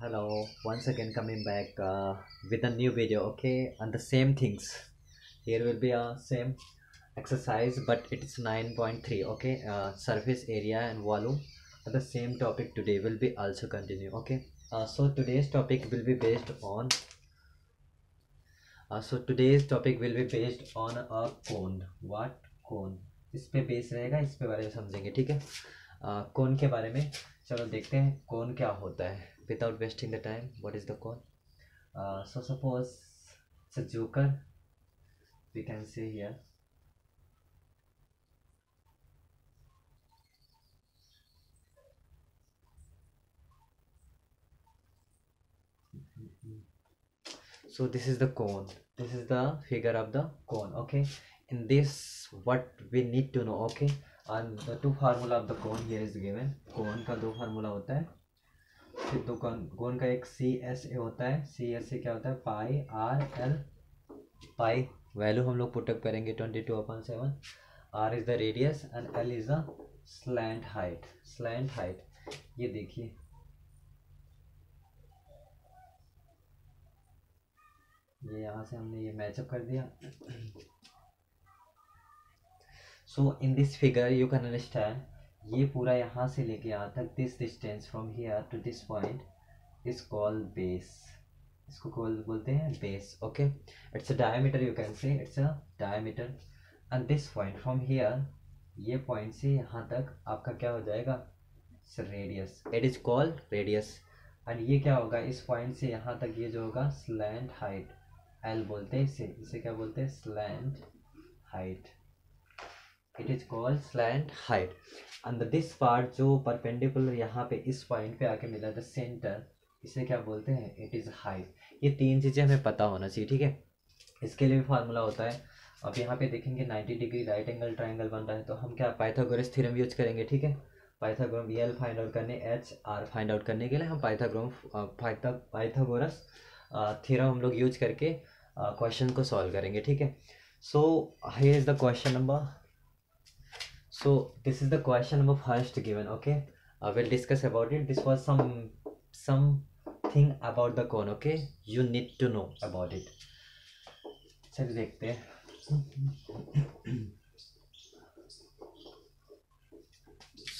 Hello, once again coming back with a new video, okay, and the same things. Here will be a same exercise, but it is 9.3, okay, surface area and volume. The same topic today will be also continue, okay. So today's topic will be based on. Today's topic will be based on a cone. What cone? इस पे base रहेगा, इस पे बारे में समझेंगे, ठीक है। कौन के बारे में चलो देखते हैं कौन क्या होता है without wasting the time. What is the कौन? So suppose it's a joker, we can say here. So this is the cone, this is the figure of the cone, okay. In this what we need to know, okay, and the two formula of the cone here is given. cone का दो formula होता है, फिर दो कौन का एक C S A होता है। सी एस ए क्या होता है? Pi are l. Pi value हम लोग पुटअप करेंगे 22/7। R is the radius and L is the slant height. Slant height ये देखिए, ये यहाँ से हमने ये मैचअप कर दिया। So in this figure you can understand, ये पूरा यहाँ से लेके यहाँ तक this distance from here to this point is called base. इसको कॉल बोलते हैं base, okay. It's a diameter, you can say it's a diameter. And this point from here, ये पॉइंट से यहाँ तक आपका क्या हो जाएगा? Radius. It is called radius. And ये क्या होगा? इस पॉइंट से यहाँ तक ये जो होगा स्लैंट हाइट, एल बोलते हैं इसे। इसे क्या बोलते हैं? Slant height. It is called slant height. And this part जो परपेंडिकुलर यहाँ पे इस पॉइंट पे आके मिला, द सेंटर, इसे क्या बोलते हैं? It is height. ये तीन चीजें हमें पता होना चाहिए, ठीक है। इसके लिए भी फार्मूला होता है। अब यहाँ पे देखेंगे 90 डिग्री राइट एंगल ट्राइंगल बन रहा है, तो हम क्या पाइथागोरस थ्योरम यूज करेंगे, ठीक है। पाइथागोरस एल फाइंड आउट करने, एच आर फाइंड आउट करने के लिए हम पाइथागोरस थ्योरम हम लोग यूज करके क्वेश्चन को सॉल्व करेंगे, ठीक है। So here is the question number. So this is the question number first given, okay. We'll discuss about it. This was something about the cone, okay. You need to know about it. चलिए देखते हैं।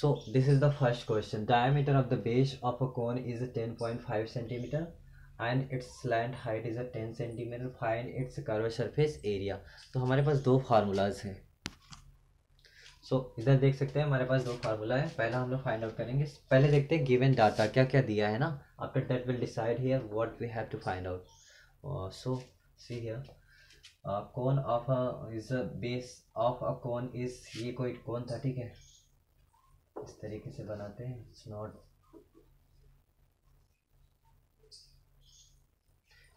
So this is the first question. Diameter of the base of a cone is 10.5 centimeter and its slant height is 10 centimeter. Find its curved surface area. तो हमारे पास दो formulas हैं। इधर देख सकते हैं हमारे पास दो फार्मूला है। पहला हम लोग फाइंड आउट करेंगे। पहले देखते हैं गिवन डाटा क्या क्या दिया है ना। After that will decide here what we have to find out. So see here, cone of is base of a cone is, ये कोई कोन था, ठीक है। इस तरीके से बनाते हैं, इट्स नॉट,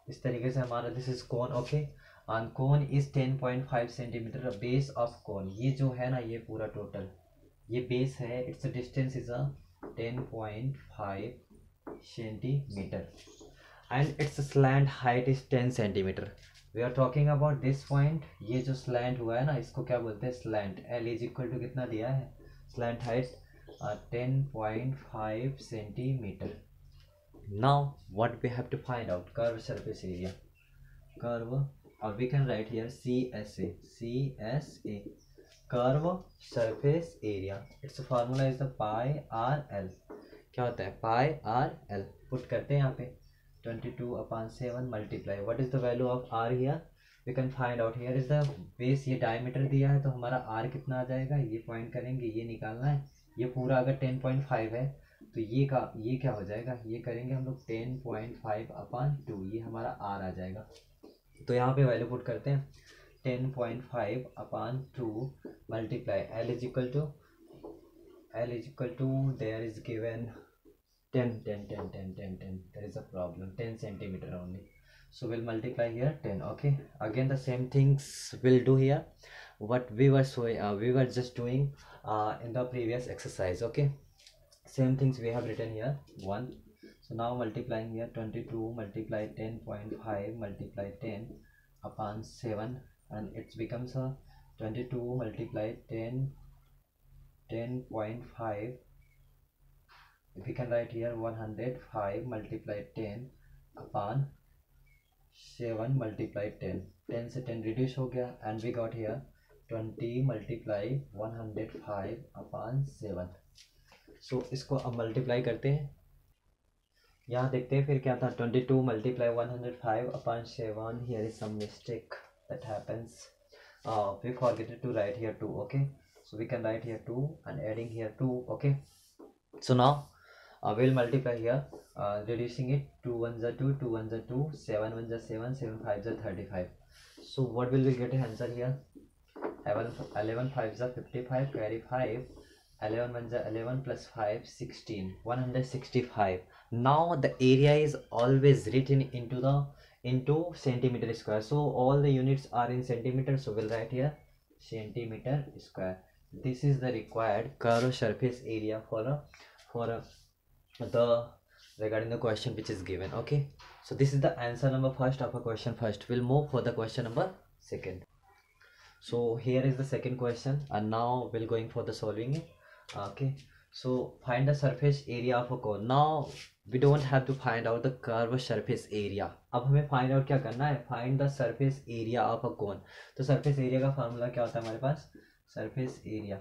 इस तरीके से हमारा this is cone, okay. And cone is 10.5 centimetre. Base of cone, ये जो है ना, ये पूरा टोटल ये बेस है। Its distance is a 10.5 centimetre and its slant height is 10 centimetre. We are talking about this point. ये जो स्लैंट हुआ है ना, इसको क्या बोलते हैं? Slant. L is equal to कितना दिया है? Slant height 10.5 centimetre. Now what we have to find out? Curve surface area. Curve, or we can write here CSA. CSA, curve surface area. Its formula is the pi r l. क्या होता है? pi r l। Put करते हैं यहाँ पे 22/7 multiply. What is the value of r here? We can find out. Here is the base, ये diameter दिया है, तो हमारा r कितना आ जाएगा? ये पॉइंट करेंगे, ये निकालना है। ये पूरा अगर 10.5 है तो ये क्या हो जाएगा? ये करेंगे हम लोग 10.5/2, ये हमारा r आ जाएगा। तो यहाँ पे वैल्यू पुट करते हैं 10.5/2 multiply L is equal to there is given 10 there is a problem, 10 centimeter only. So we'll multiply here 10, okay. Again the same things we'll do here what we were showing, we were just doing in the previous exercise, okay. Same things we have written here 1. So now multiplying here 22 multiply 10.5 multiply 10/7 and it becomes a 22 multiply 10.5 we can write here 105 multiplied 10 upon 7 multiplied 10. 10 से 10 reduce हो गया and we got here 20 multiply 105 upon 7. So इसको अब multiply करते हैं. यहाँ देखते हैं फिर क्या था. 22 multiply 105 upon 7. Here is some mistake that happens. We forget to write here 2. Okay, so we can write here 2 and adding here 2. Okay, so now we'll multiply here, reducing it. 2 1s are 2, 2 1s are 2, 7 1s are 7, 7 5s are 35. So what will we get answer here? 11 5s are 55, carry 5, 11 1s are 11 plus 5 16, 165. Now the area is always written into centimeter square, so all the units are in centimeter, so we'll write here centimeter square. This is the required curved surface area for the regarding the question which is given. Okay, so this is the answer number first of a question first. We'll move for the question number second. So here is the second question and now we'll going for the solving it. Okay, so find the surface area of a cone. Now we don't have to find out the curved surface area. अब हमें find out क्या करना है? Find the surface area of a cone. तो surface area का formula क्या होता है हमारे पास? surface area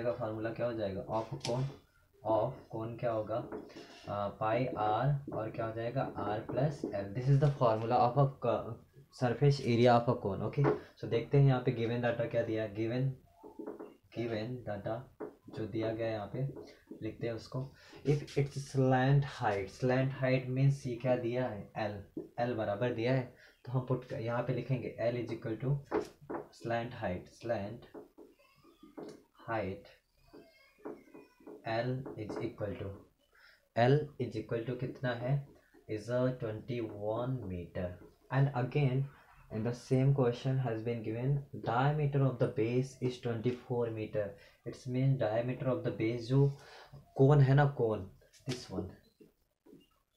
का फार्मूला क्या हो जाएगा? ऑफ कोन क्या होगा? पाई आर और क्या हो जाएगा? R plus L. This is the formula of a surface area of a cone. Okay, so देखते हैं यहाँ पे गिवन डाटा क्या दिया है. गिवन डाटा जो दिया गया है यहाँ पे लिखते हैं उसको. If it's slant height means ये क्या दिया है? एल बराबर दिया है, तो हम पुट यहाँ पे लिखेंगे L is equal to slant height L is equal to कितना है? is a 21 meter. And again in the same question has been given diameter of the base is 24 meter. It means diameter of the base जो कोन है ना, कोन this one,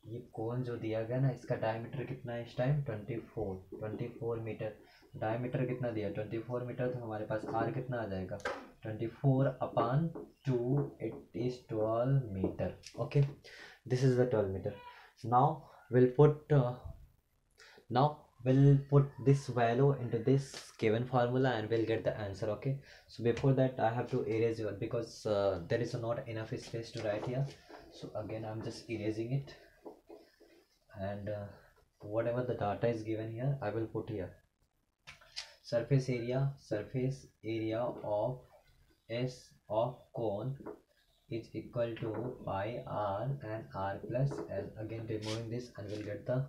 ये कोन जो दिया गया ना इसका डायमीटर कितना है इस टाइम? 24 मीटर. डायमीटर कितना दिया? 24 मीटर. तो हमारे पास आर कितना आ जाएगा? 24 upon 2, it is 12 meter. Okay, this is the 12 meter. Now we'll put this value into this given formula and we'll get the answer. Okay, so before that I have to erase it because there is not enough space to write here. So again I'm just erasing it and whatever the data is given here I will put here. Surface area of S of cone is equal to pi r and r plus l. Again removing this and we'll get the,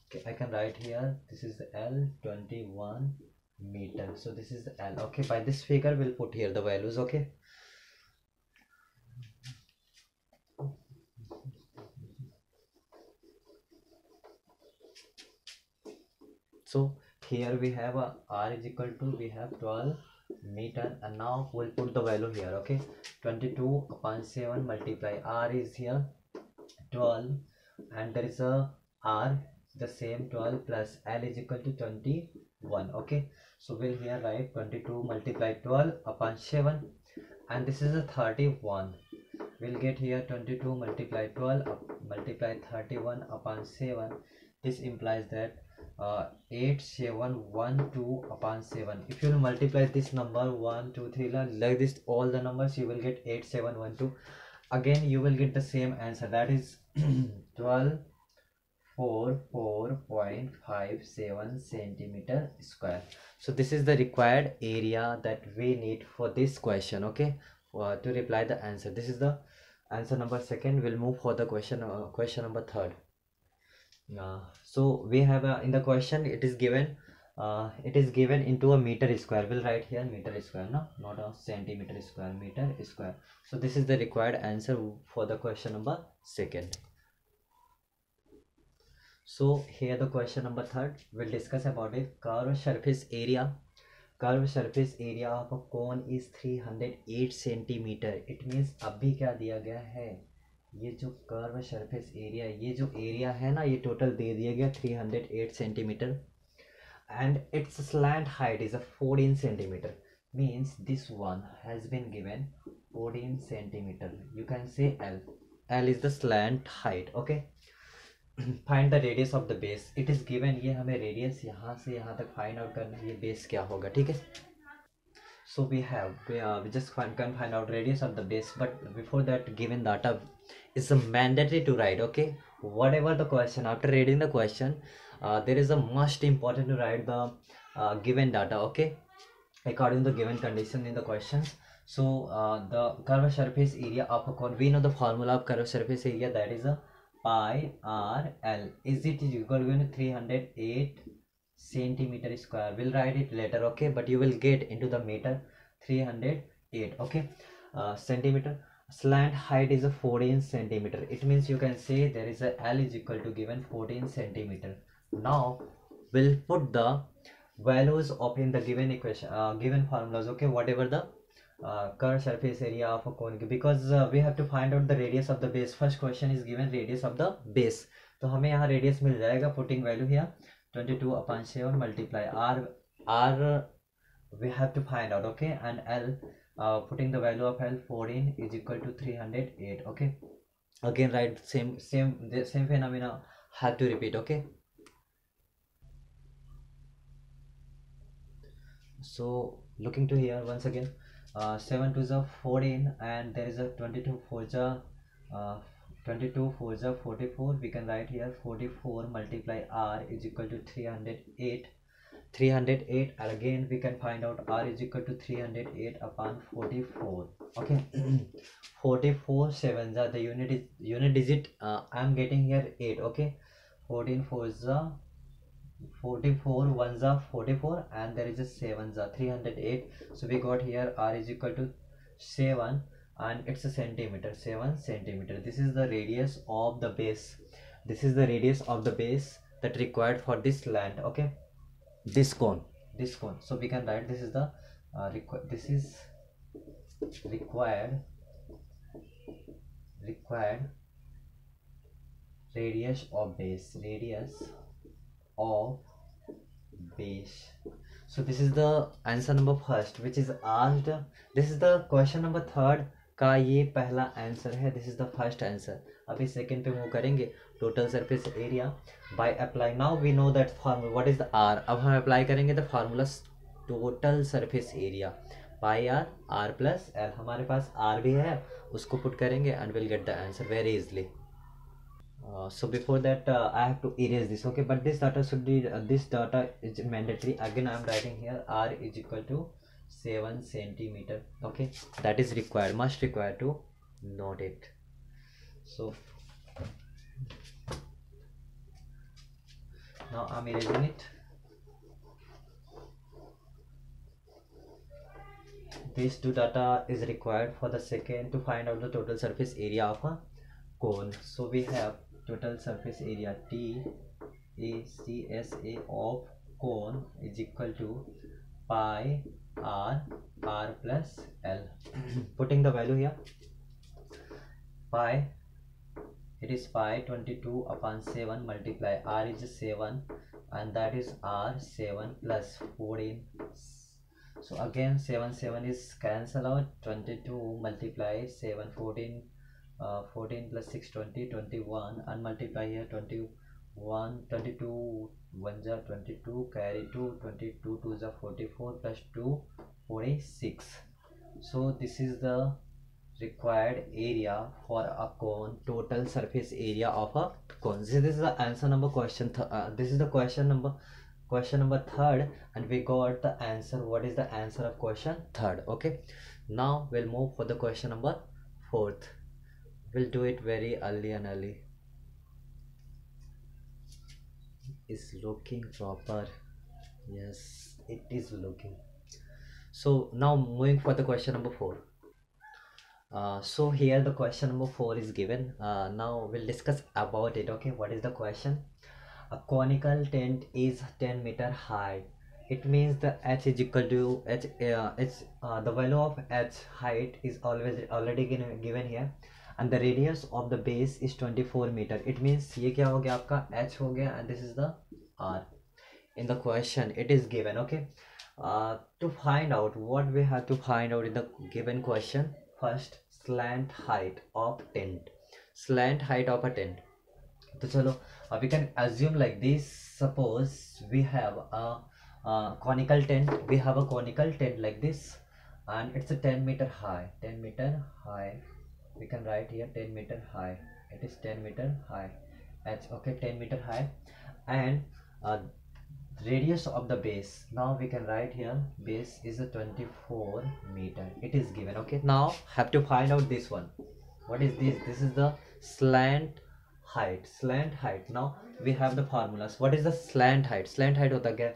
okay, I can write here this is the L 21 meter. So this is the L. Okay, by this figure we'll put here the values. Okay, so here we have a r is equal to, we have 12 meter and now we'll put the value here. Okay, 22 upon 7 multiply r is here 12 and there is a r the same 12 plus l is equal to 21. Okay, so we'll here write 22 multiply 12 upon 7 and this is a 31. We'll get here 22 multiply 12 multiply 31 upon 7. This implies that 8712 upon 7. If you will multiply this number 1 2 3 like this all the numbers, you will get 8712. Again you will get the same answer, that is 1244.57 centimeter square. So this is the required area that we need for this question. Okay, to reply the answer. This is the answer number second. We'll move for the question number third. So we have in the question it is given into a meter square. We'll write here meter square, no, not a centimeter square, meter square. So this is the required answer for the question number second. So here the question number third, we'll discuss about it. Curved surface area of a cone is 308 centimeter. It means अभी क्या दिया गया है, ये जो curve surface area, ये जो area है ना, ये टोटल दे दिया गया 308 centimetre and its slant height is 14 centimetre. means this one has been given 14 centimeter. You can say L. L is the slant height. Okay. Find the radius of the base. It is given. ये हमें radius यहाँ से यहाँ तक find out करना है. ये base क्या होगा, ठीक है? So we just can find out radius of the base, but before that, given data is mandatory to write. Okay, whatever the question, after reading the question, there is a must important to write the given data. Okay, according to the given condition in the questions. So the curved surface area of a cone, we know the formula of curved surface area, that is a pi r l. Is it equal to 308 centimeter square? We'll write it later, okay, but you will get into the meter 308. Okay, centimeter. Slant height is a 14 centimeter. It means you can say there is a L is equal to given 14 centimeter. Now we'll put the values of in the given equation, given formulas. Okay, whatever the curved surface area of a cone, because we have to find out the radius of the base. First question is given radius of the base, तो हमें यहाँ radius मिल जाएगा. Putting value here 22/7 multiply r we have to find out. Okay, and L, putting the value of L 14 is equal to 308. Okay, again write the same phenomena have to repeat. Okay, so looking to here once again, 7 to the 14, and there is a 22 for the 22 4 the 44. We can write here 44 multiply r is equal to 308. And again we can find out r is equal to 308 upon 44. Okay. 44 7 the unit digit, I'm getting here 8. Okay, 14 4 the 44 1 the 44, and there is a 7 the 308. So we got here r is equal to 7, and it's a centimeter, 7 centimeter. This is the radius of the base. This is the radius of the base that required for this slant. Okay, this cone. So we can write this is the required radius of base. So this is the answer number first which is asked. This is the question number third का ये पहला answer है. This is the first answer. अभी second पे move करेंगे. Total surface area by apply. Now we know that formula what is the R. अब हम apply करेंगे the formula total surface area by R plus L. हमारे पास R भी है, उसको पुट करेंगे and will get the answer very easily. So before that, I have to erase this. Okay, but this data should be this data is mandatory. Again I am writing here r is equal to 7 centimeter. Okay, that is required, must require to note it. So now I'm erasing it. These two data is required for the second to find out the total surface area of a cone. So we have total surface area TACSA of cone is equal to pi r plus l. Putting the value here, pi, it is pi 22/7 multiply r is 7, and that is r 7 plus 14. So again 7 is cancel out. 22 multiply 7 14, 14 plus 6 20 21, and multiply here 21 22 1 is 22, carry 2 22 2 is 44 plus 2 46. So this is the required area for a cone, total surface area of a cone. This is the answer number question. This is the question number third, and we got the answer. What is the answer of question third? Okay, now we'll move for the question number fourth. We'll do it very early. Is looking proper. Yes, it is looking. So now moving for the question number 4. So here the question number 4 is given. Now we'll discuss about it. Okay, what is the question? A conical tent is 10 meter high. It means the h is equal to the value of h height is already given here, and the radius of the base is 24 meter. It means ये क्या हो गया आपका h हो गया, and this is the r. In the question it is given. Okay, To find out what we have to find out in the given question, first slant height of tent. Slant height of a tent. तो चलो we can assume like this. Suppose we have a conical tent. We have a conical tent like this, and it's a 10-meter high. 10-meter high. We can write here 10-meter high. It is 10-meter high. Okay, 10-meter high, and radius of the base. Now we can write here base is a 24 meter. It is given. Okay, now have to find out this one. What is this? This is the slant height. Slant height. Now we have the formulas. What is the slant height? Slant height hota kya?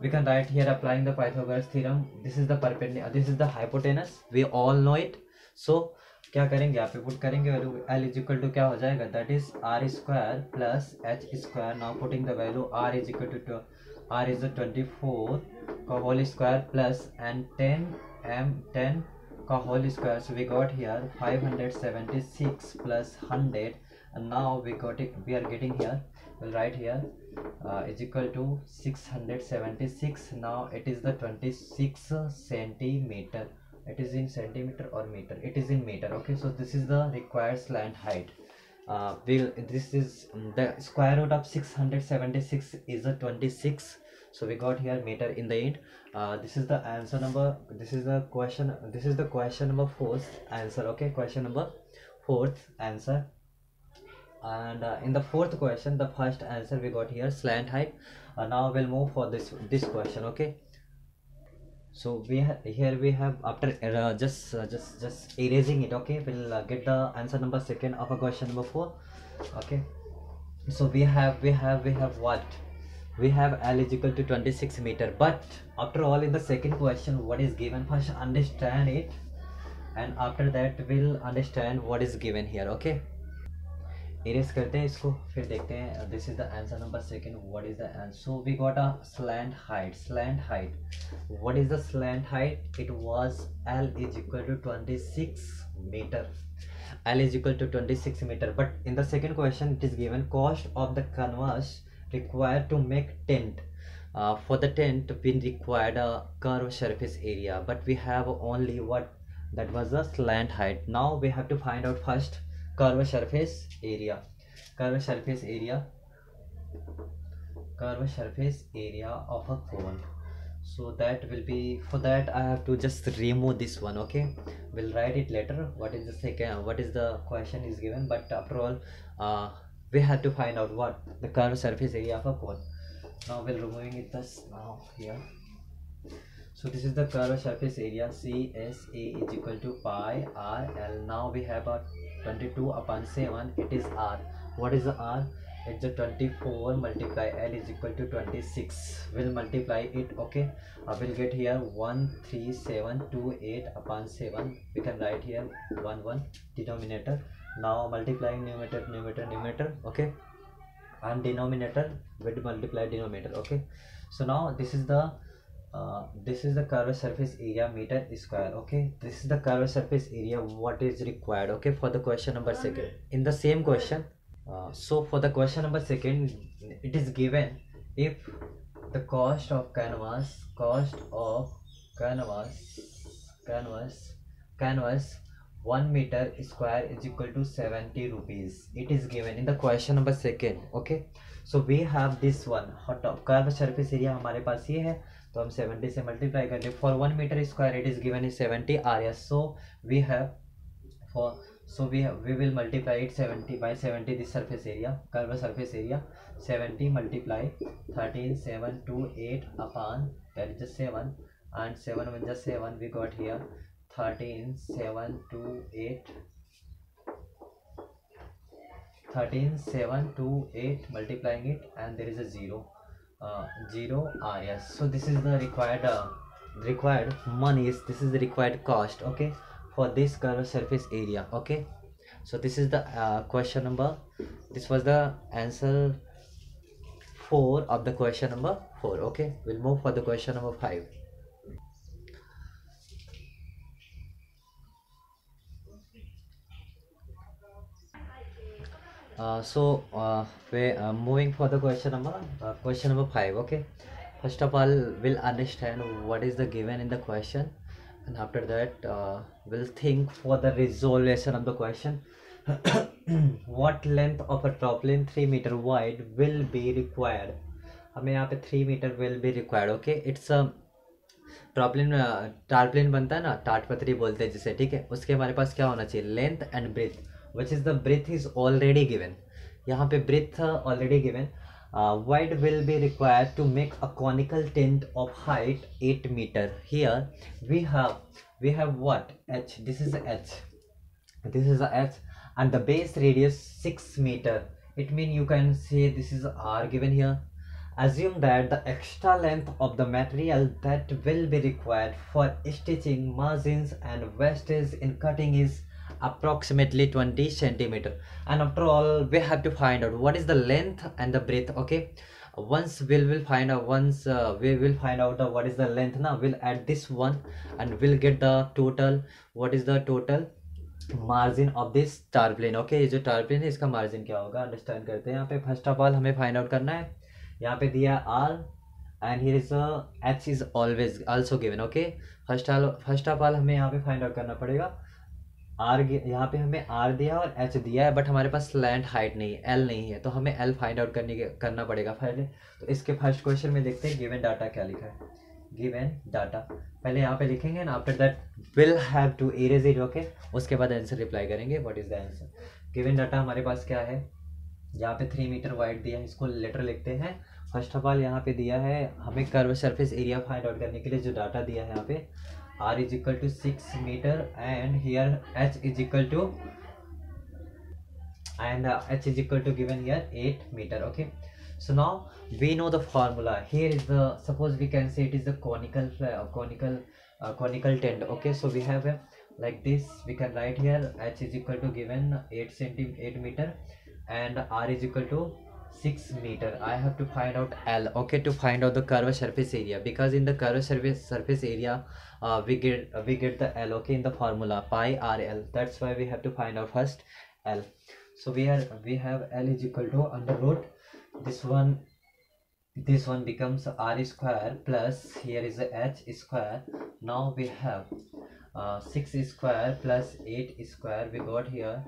We can write here applying the Pythagoras theorem. This is the perpendicular, this is the hypotenuse. We all know it. So क्या करेंगे, यहाँ पे put करेंगे value L is equal to क्या हो जाएगा, that is R square plus H square. Now putting the value R is equal to R is 24 का whole square plus and 10 का whole square. So we got here 576 plus 100, and now we are getting here, we'll write here is equal to 676. Now it is the 26 centimeter. It is in centimeter or meter? It is in meter. Okay, so this is the required slant height. This is the square root of 676 is a 26. So we got here meter in the end. This is the answer number. This is the question. This is the question number 4th answer. Okay, question number 4th answer. And in the 4th question, the first answer we got here slant height. Now we'll move for this question. Okay, so here we have, after just erasing it, okay, we'll get the answer number 2nd of a question number 4. Okay, so we have what we have, L is equal to 26 meter. But after all, in the second question, what is given, first understand it, and after that we'll understand what is given here. Okay, erase करते हैं इसको, फिर देखते हैं. This is the answer number 2nd. What is the answer? So we got a slant height. Slant height. What is the slant height? It was L is equal to 26 meter. L is equal to 26 meter. But in the second question, it is given cost of the canvas required to make tent. For the tent, we required a curved surface area, but we have only what, that was the slant height. Now we have to find out first curved surface area. Curved surface area of a cone. So that will be, for that I have to just remove this one. Okay, we'll write it later. What is the second, what is the question is given, but after all we have to find out what the curved surface area of a cone. Now we'll removing it thus now here. So this is the curved surface area. CSA is equal to pi r L. Now we have a 22 upon 7. It is r. What is the r? It's a 24 multiply L is equal to 26. We'll multiply it. Okay, we'll get here 13728 upon 7. We can write here 1 denominator. Now multiplying numerator. Okay, and denominator with multiply denominator. Okay, so now this is the curved surface area meter square. Okay, this is the curved surface area what is required. Okay, for the question number 2nd. In the same question, so for the question number 2nd, it is given if the cost of canvas 1 meter square is equal to 70 rupees. It is given in the question number 2nd. Okay, so we have this one curved surface area हमारे पास ये है, तो हम 70 से multiply कर दें. For 1 metre square it is given is 70 RS. So we will multiply it 70 by 70 this surface area, curved surface area. 70 multiply 13728 upon, that is just 7, and 7 with just 7 we got here 13728 multiplying it, and there is a 0 RS. So this is the required money. This is the required cost. Okay, for this curved surface area. Okay, so this is the question number. This was the answer 4 of the question number 4. Okay, we'll move for the question number 5. So we're moving for the question number 5. Okay, First of all, we'll understand what is the given in the question, and after that we'll think for the resolution of the question. What length of a tarpaulin 3 meter wide will be required? हमें यहाँ पे 3 meter will be required. Okay, it's a tarpaulin. Tarpaulin बनता है ना, टाटपत्री बोलते हैं जिसे, ठीक है. उसके हमारे पास क्या होना चाहिए, length and breadth. Which is the breadth is already given. यहाँ पे breadth already given. Wide will be required to make a conical tent of height 8 meter. Here we have what, h. This is h, this is a h, and the base radius 6 meter. It means you can say this is r given here. Assume that the extra length of the material that will be required for stitching, margins and wastage in cutting is approximately 20 centimeter. And after all, we have to find out what is the length and the breadth. Okay, once we will find out what is the length. Now we'll add this one and we'll get the total. What is the total margin of this tarpaulin. Okay, ये जो टारप्लेन है इसका margin क्या होगा, understand करते हैं. यहाँ पे फर्स्ट ऑफ ऑल हमें फाइंड आउट करना है. यहाँ पे दिया R and here is H is always also given. Okay, first of all हमें यहाँ पे फाइंड आउट करना पड़ेगा. आर यहाँ पे हमें आर दिया और एच दिया है, बट हमारे पास स्लैंट हाइट नहीं है, एल नहीं है, तो हमें एल फाइंड आउट करना पड़ेगा पहले. तो इसके फर्स्ट क्वेश्चन में देखते हैं गिवन डाटा क्या लिखा है. गिवन डाटा पहले यहाँ पे लिखेंगे ना, after that will have to erase it. Okay, उसके बाद आंसर रिप्लाई करेंगे. What is the answer. Given data हमारे पास क्या है, यहाँ पे 3 मीटर वाइड दिया है, इसको लेटर लिखते हैं. फर्स्ट ऑफ ऑल यहाँ पे दिया है हमें curve surface area find out करने के लिए जो डाटा दिया है यहाँ पे r is equal to 6 meter and here h is equal to given here 8 meter. Okay, so now we know the formula. Here is the, suppose we can say it is the conical tent. Okay, so we have like this, we can write here h is equal to given 8 meter and r is equal to 6 meter. I have to find out L. Okay, to find out the curved surface area, because in the curved surface area we get the L. Okay, in the formula pi r L. That's why we have to find out first L. So we have L is equal to under root this one becomes r square plus here is the h square. Now we have 6 square plus 8 square, we got here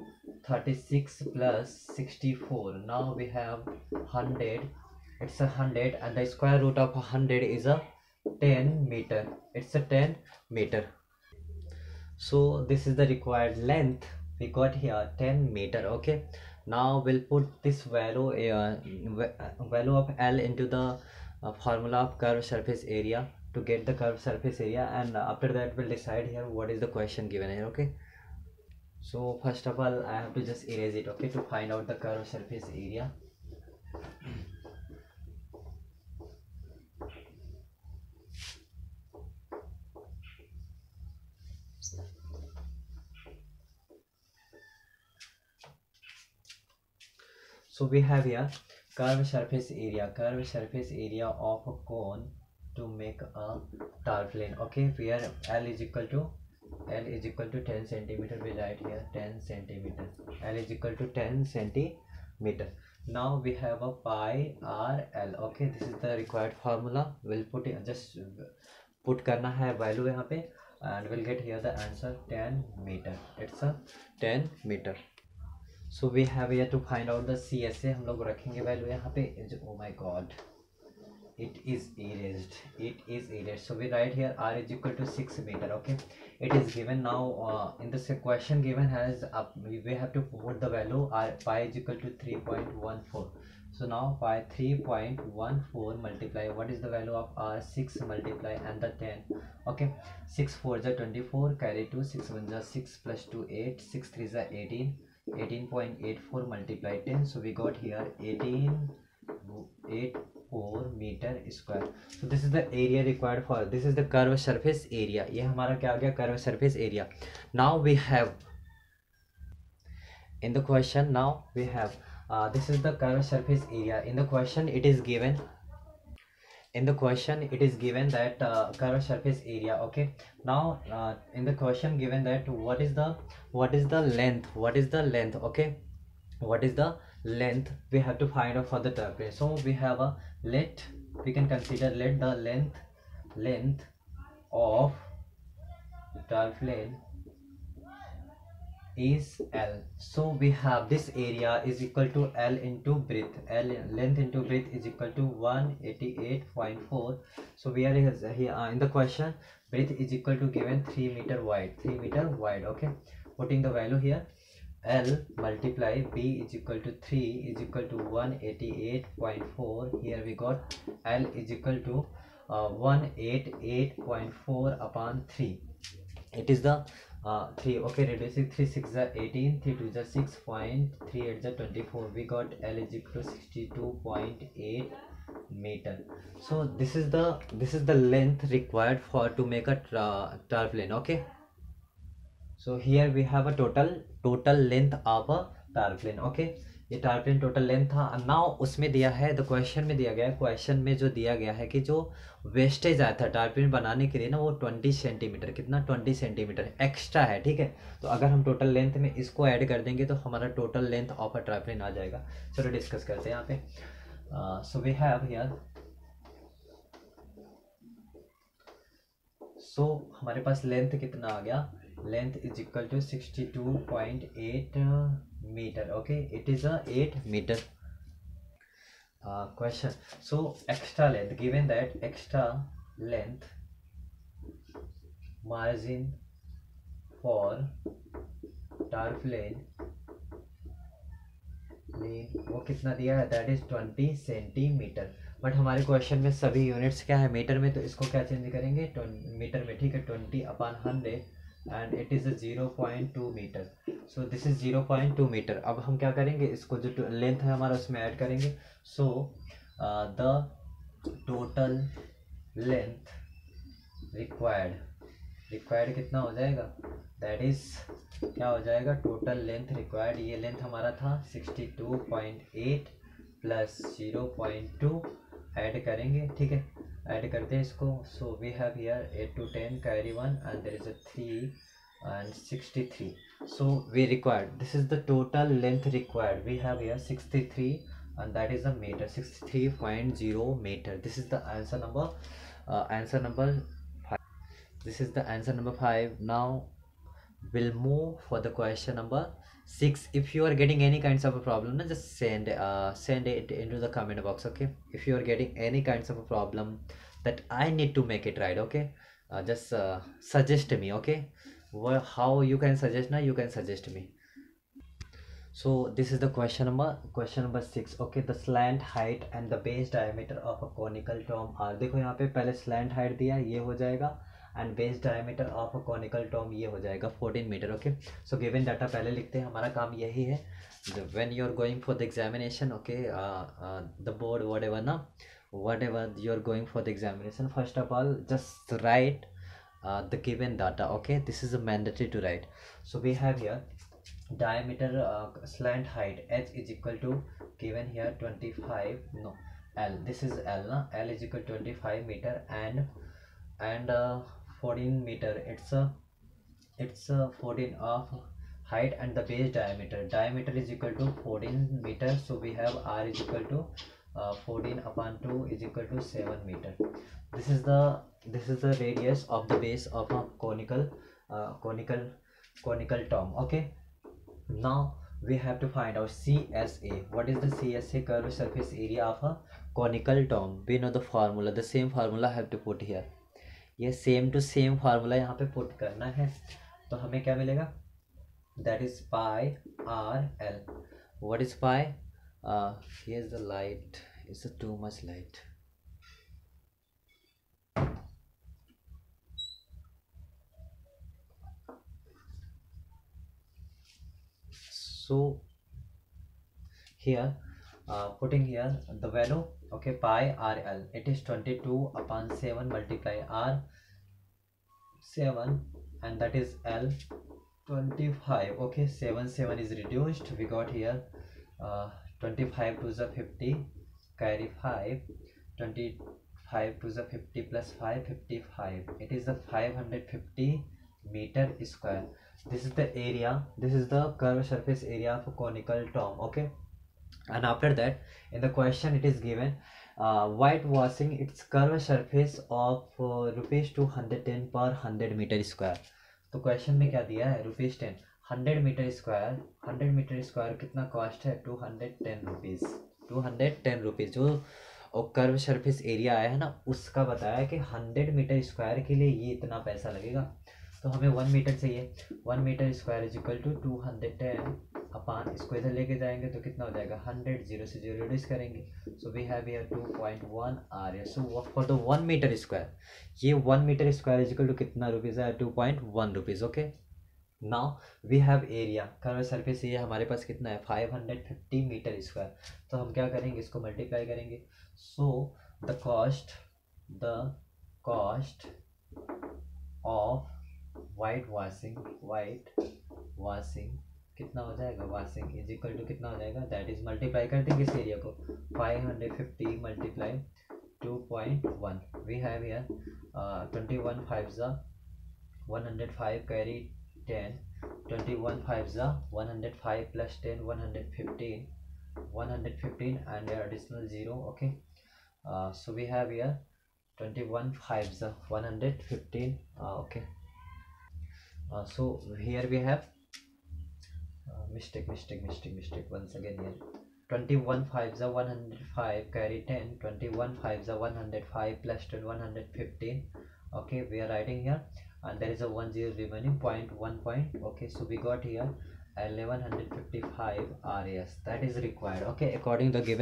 36 plus 64. Now we have 100, it's 100 and the square root of 100 is a 10 meter. It's a 10 meter. So this is the required length, we got here 10 meter. Okay, now we'll put this value of L into the formula of curved surface area to get the curved surface area, and after that we'll decide here what is the question given here. Okay, so first of all I have to just erase it. Okay, to find out the curved surface area. So we have here curved surface area of a cone to make a tarpaulin. Okay, where L is equal to 10 centimeter. We write here 10 centimeter. L is equal to 10 centimeter. Now we have a pi r L. Okay, this is the required formula. We'll put it, just put करना है value यहाँ पे, and we'll get here the answer 10 meter. It's a 10 meter. So we have here to find out the CSA. हम लोग रखेंगे value यहाँ पे. Oh my god, it is erased. So we write here r is equal to 6 meter. Okay, it is given. Now in this question given has we have to put the value r pi is equal to 3.14. So now pi 3.14 multiply, what is the value of r, 6 multiply and the 10. Okay, 6 4 is 24, carry 2, 6 1 is 6 plus 2 8, 6 3 is 18.84 multiply 10. So we got here 18.84 meter square. So this is the area required for, this is the curved surface area. ये हमारा क्या आ गया, curved surface area. Now we have in the question, now we have this is the curved surface area. In the question it is given that curved surface area. Okay, now in the question given that what is the length. Okay, what is the length we have to find out for the tarpaulin. So we have a let we can consider, let the length of tarpaulin is L. So we have this area is equal to L into breadth. L length into breadth is equal to 188.4. So we are here in the question, breadth is equal to given 3 meter wide. 3 meter wide. Okay. Putting the value here, L multiply B is equal to 3 is equal to 188.4. Here we got L is equal to 188.4 upon 3. It is the 3. Okay, reducing 3 6 are 18, 3 2 are 6, 3 8 are 24. We got L is equal to 62.8 meter. So this is the length required for to make a tarpaulin. Okay. So here we have a total length of a tarpaulin. Okay, ये tarpaulin total length था. now उसमें दिया है, the question में दिया गया है, question में जो दिया गया है कि जो वेस्टेज आया था tarpaulin बनाने के लिए ना, वो 20 सेंटीमीटर, कितना 20 सेंटीमीटर एक्स्ट्रा है. ठीक है, तो अगर हम टोटल लेंथ में इसको ऐड कर देंगे तो हमारा total length of a tarpaulin आ जाएगा. चलो डिस्कस करते हैं यहाँ पे. सो वी हैव हियर, सो हमारे पास लेंथ कितना आ गया, length is equal to 62.8 meter. Okay, it is a 8 meter. Question, so extra length, given that extra length margin for tarpaulin वो कितना दिया है, दैट इज 20 सेंटीमीटर. बट हमारे क्वेश्चन में सभी यूनिट्स क्या है, मीटर में, तो इसको क्या चेंज करेंगे मीटर में. ठीक है, 20/100 and it is a 0.2 meter. so this is 0.2 meter. अब हम क्या करेंगे, इसको जो लेंथ है हमारा उसमें ऐड करेंगे. so the total length required कितना हो जाएगा, that is क्या हो जाएगा, टोटल लेंथ रिक्वायर्ड, ये लेंथ हमारा था 62.8 प्लस 0.2 ऐड करेंगे. ठीक है, ऐड करते हैं इसको. So we have here 8 to 10 carry 1 and there is a 3 and 63. so we required, this is the total length required. We have here 63 and that is a meter, 63.0 meter. This is the answer number answer number 5. This is the answer number 5. Now we'll move for the question number 6. If you are getting any kinds of a problem, just send it into the comment box. Okay, if you are getting any kinds of a problem that I need to make it right, okay, just suggest me. Okay, how you can suggest, now you can suggest me. So this is the question number 6. Okay, the slant height and the base diameter of a conical dome are, देखो यहाँ पे पहले slant height दिया, ये हो जाएगा, and base diameter of a conical dome ये हो जाएगा 14 metre. Okay, so given data पहले लिखते हैं, हमारा काम यही है. when you are going for the examination, okay, the board whatever ना, whatever you are going for the examination, first of all just write the given data. Okay, this is a mandatory to write. so we have here diameter, slant height h is equal to, given here 25, no, L, this is L na, L is equal to 25 meter and 14 meter. It's 14 of height, and the base diameter is equal to 14 meter. so we have R is equal to 14/2 is equal to 7 meter. This is the radius of the base of a conical dome. Okay, now we have to find out CSA. what is the CSA, curved surface area of a conical dome? we know the formula, the same formula have to put here. ये same to same formula यहाँ पे put करना है, तो हमें क्या मिलेगा, that is pi R L. What is pi, here is the light, it's too much light. so here putting here the value, okay, pi r l, it is 22/7 multiply r 7 and that is l 25. okay, 7 is reduced, we got here 25 to the 50, carry 5, 25 to the 50 plus 5, 55. it is the 550 meter square. This is the area, this is the curved surface area of a conical dome. okay, and after that in the question it is given white washing its curved surface of rupees 210 per 100 metre square. तो question में क्या दिया है, rupees 10, 100 metre square, 100 metre square कितना cost है, 210 rupees, 210 rupees. जो और curve surface area आया है ना, उसका बताया कि 100 मीटर स्क्वायर के लिए ये इतना पैसा लगेगा। तो हमें 1 मीटर चाहिए, 1 metre square is equal to 210 upon, इसको इधर लेके जाएंगे तो कितना हो जाएगा 100, जीरो से जीरो रिड्यूस करेंगे, so we have here 2.1 R. So for the 1 metre square, ये 1 metre square is equal to कितना रुपीज़ है, 2.1 rupees. Okay, now we have area, curve surface area हमारे पास कितना है, 550 मीटर स्क्वायर। तो हम क्या करेंगे, इसको मल्टीप्लाई करेंगे। So the cost of white washing कितना हो जाएगा, वॉशिंग इज इक्वल टू कितना हो जाएगा, दैट इज, मल्टीप्लाई कर देंगे इस एरिया को, 550 मल्टीप्लाई 2.1, वी हैव हियर 21 5 ज़ा 105 कैरी 10, 21 5 ज़ा 105 plus 10 115 and additional 0. Okay, so we have here 21 5 ज़ा 115. Okay, so here we have mistake once again here, 21 5 ज़ा 105 carry 10, 21 5 ज़ा 105 plus 10 115. Okay, we are writing here, and there is a 1 0 remaining, 0.1 point. Okay, so we got here 1155 RAS that is required. Okay, according to the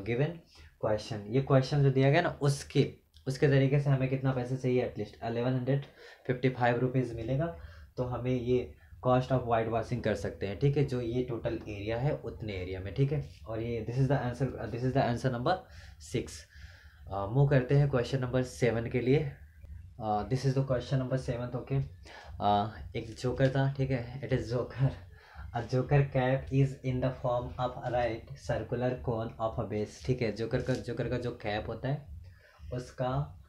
given question, ये question जो दिया गया ना, उसके तरीके से हमें कितना पैसे चाहिए, एटलीस्ट 1155 रुपीज़ मिलेगा। तो हमें ये कॉस्ट ऑफ वाइट वॉशिंग कर सकते हैं, ठीक है, जो ये टोटल एरिया है उतने एरिया में, ठीक है। और ये this is the answer number 6। Move करते हैं क्वेश्चन नंबर 7 के लिए। This is the question number 7। Okay, एक जोकर था, ठीक है, it is joker. A joker cap is in the form of a right circular cone of a base, ठीक है। जोकर का जो कैप होता है उसका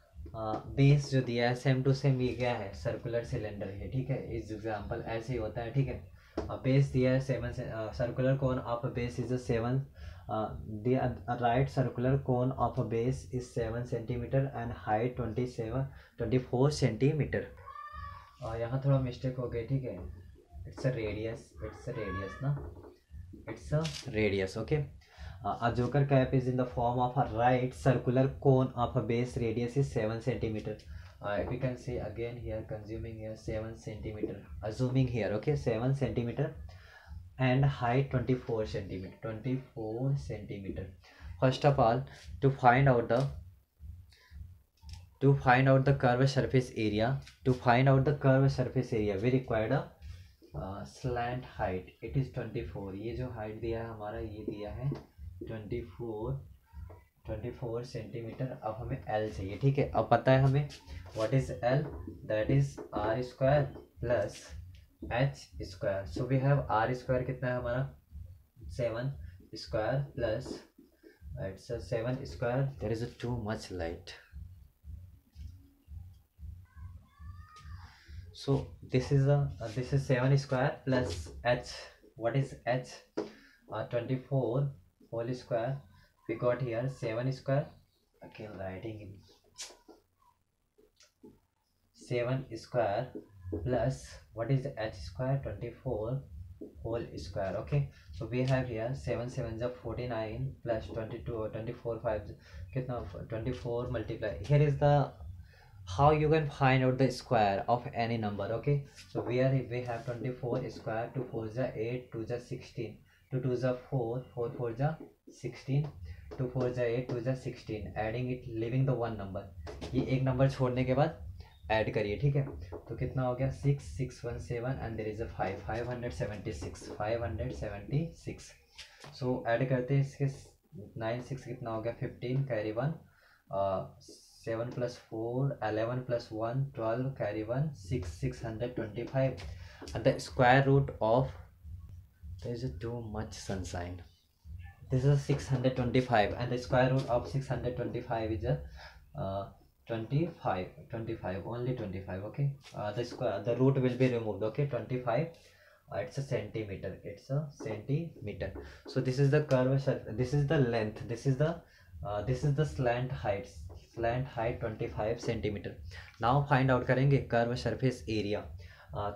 बेस जो दिया है सेम टू सेम ये क्या है, सर्कुलर सिलेंडर है, ठीक है। इस एग्जांपल ऐसे ही होता है, ठीक है। बेस दिया है 7, circular cone of a base is 7, the right circular cone of a base is 7 centimeter and height 24 centimeter. यहाँ थोड़ा मिस्टेक हो गई, ठीक है, it's a radius ना, it's a radius. Okay, a joker cap is in the form of a right circular cone of a base radius is 7 centimeter. We can say again here, consuming here 7 centimeter, assuming here, okay, 7 centimeter and height 24 centimeter. First of all, to find out the curved surface area, we required a slant height. It is 24. ये जो height दिया है हमारा, ये दिया है 24 centimetre. अब हमें L चाहिए, ठीक है। अब पता है हमें what is L, that is R square plus H square. So we have R square कितना है हमारा, 7 square plus it's a 7 square. There is a too much light. So this is 7 square plus H. What is H? 24 whole square. We got here 7 square. Okay, writing in 7 square plus what is H square, 24 whole square. Okay, so we have here 7 7 is 49 plus 22 24 5 कितना, 24 multiply. Here is the how you can find out the square of any number. Okay, so we have 24 square, 2 4 is 8, 2 is 16, 2 2 is 4, 4 4 is 16, 2 4 is 8, 2 is 16, adding it, leaving the one number. ये एक number छोड़ने के बाद add करिए, ठीक है। तो कितना हो गया, 6 6 1 7 and there is a 576. So add करते हैं इसके 9 6 कितना हो गया, 15 carry 1, 7 plus 4 11 plus 1 12 carry 1 6 625 and the square root of, there is too much sunshine, this is 625 and the square root of 625 is a 25 only 25. Okay, the root will be removed. Okay, 25, it's a centimeter, so this is the curve, this is the length, this is the This is the slant height. Slant height 25 centimeter. Now find out करेंगे curve surface area.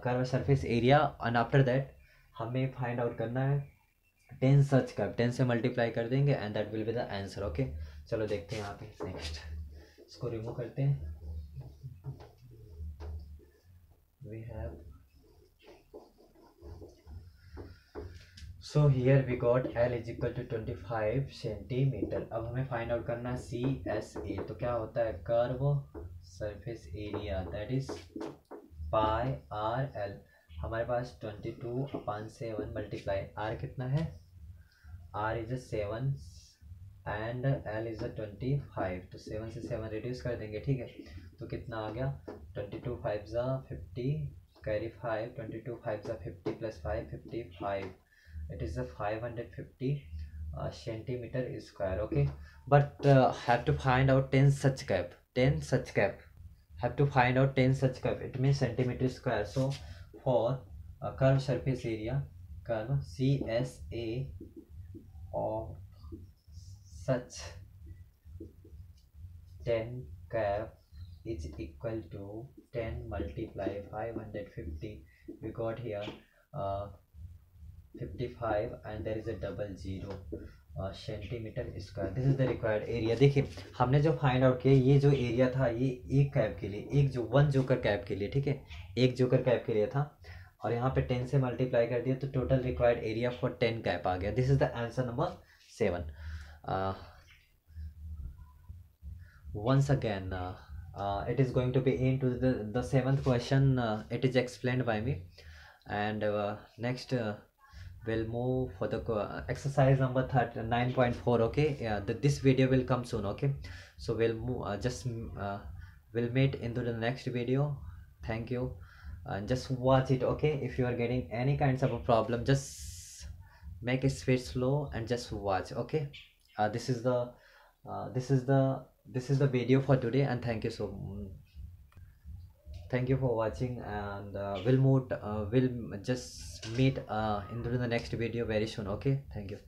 Curve surface area and after that हमें find out करना है 10 such curve. 10 से multiply कर देंगे and that will be the answer. Okay, चलो देखते हैं यहाँ पे next. इसको रिमूव करते हैं. We have, so here we got L is equal to 25 centimetre. अब हमें फाइंड आउट करना है CSA. तो क्या होता है curve surface area that is pi are L. हमारे पास 22/7 मल्टीप्लाई आर कितना है, R is 7 and L is 25. तो 7 से 7 रिड्यूस कर देंगे. ठीक है, तो कितना आ गया 22 5 ज़ा 50 कैरी 5 22 5 ज़ा 50 plus 5 55. It is a 550 centimeter square. Okay, but have to find out 10 such cap. 10 such cap. Have to find out 10 such cap. It means centimeter square. So for a curved surface area, curve CSA of such 10 cap is equal to 10 multiply 550. We got here 55 and there is a double zero centimetre square. This is the required area. देखिए हमने जो find out किया ये जो area था ये एक cap के लिए, एक जो वन जोकर कैप के लिए. ठीक है, एक जोकर कैप के लिए था और यहाँ पे 10 से मल्टीप्लाई कर दिया तो total required area for 10 cap आ गया. This is the answer number 7. once again it is going to be into the seventh question. It is explained by me and next we'll move for the exercise number 9.4. okay, yeah, this video will come soon. Okay, so we'll move we'll meet into the next video. Thank you and just watch it. Okay, if you are getting any kinds of a problem, just make it speed slow and just watch. Okay, this is the this is the video for today and thank you thank you for watching and we'll just meet into the next video very soon. Okay, thank you.